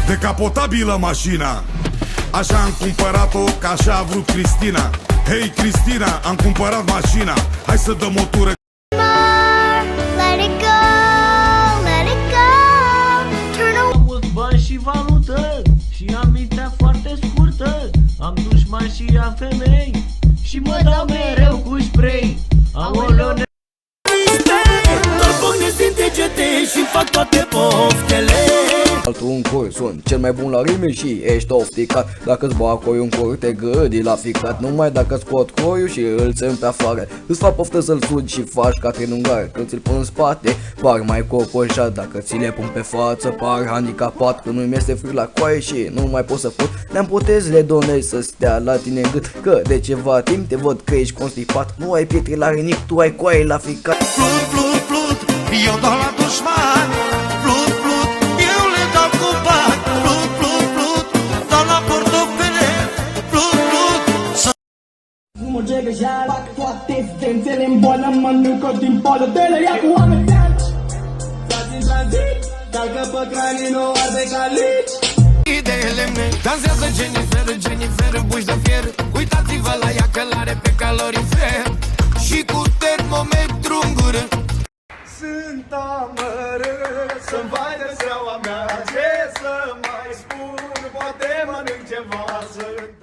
Decapotabilă mașina, așa am cumpărat-o, că așa a vrut Cristina. Hei Cristina, am cumpărat mașina, hai să dăm o tură. Let it go, let it go. Am mulți bani și valută și am mintea foarte scurtă. Am dușmani și am femei și mă dau mereu cu spray. Aoleo, doar pune din degete și fac toate poftele. Altul un cur, sunt cel mai bun la rime și ești ofticat. Dacă-ți bacoi un cur, te gâdi la ficat. Numai dacă scot croiul și îl țin pe afară, îți fac poftă să-l sudi și faci ca trin ungar. Când ți-l pun în spate, par mai cocoșat. Dacă ți le pun pe față, par handicapat. Când nu-mi este frig la coaie și nu mai pot să fut, le-am putezi, le donezi să stea la tine în gât. Că de ceva timp te văd că ești constipat. Nu ai pietre la rinic, tu ai coaie la ficat. Plut, plut, plut, eu dau la dușman. Plut, plut, eu le dau cu bani. Plut, plut, plut, dau la portofele. Plut, plut. Mă gege și fac toate stențele în boală. Mănâncă din polă, de le ia cu oameni dragi. Stați în tranzit, calcă pe cranii, nu arde ca lici. De lemne, dansează Jennifer, Jennifer, buși de fier. Uitați-vă la ea că l-are pe calorifer și cu termometru în gură. Sunt amărât să-mi vai de seaua mea. Ce să mai spun, poate mănânc ceva. Sunt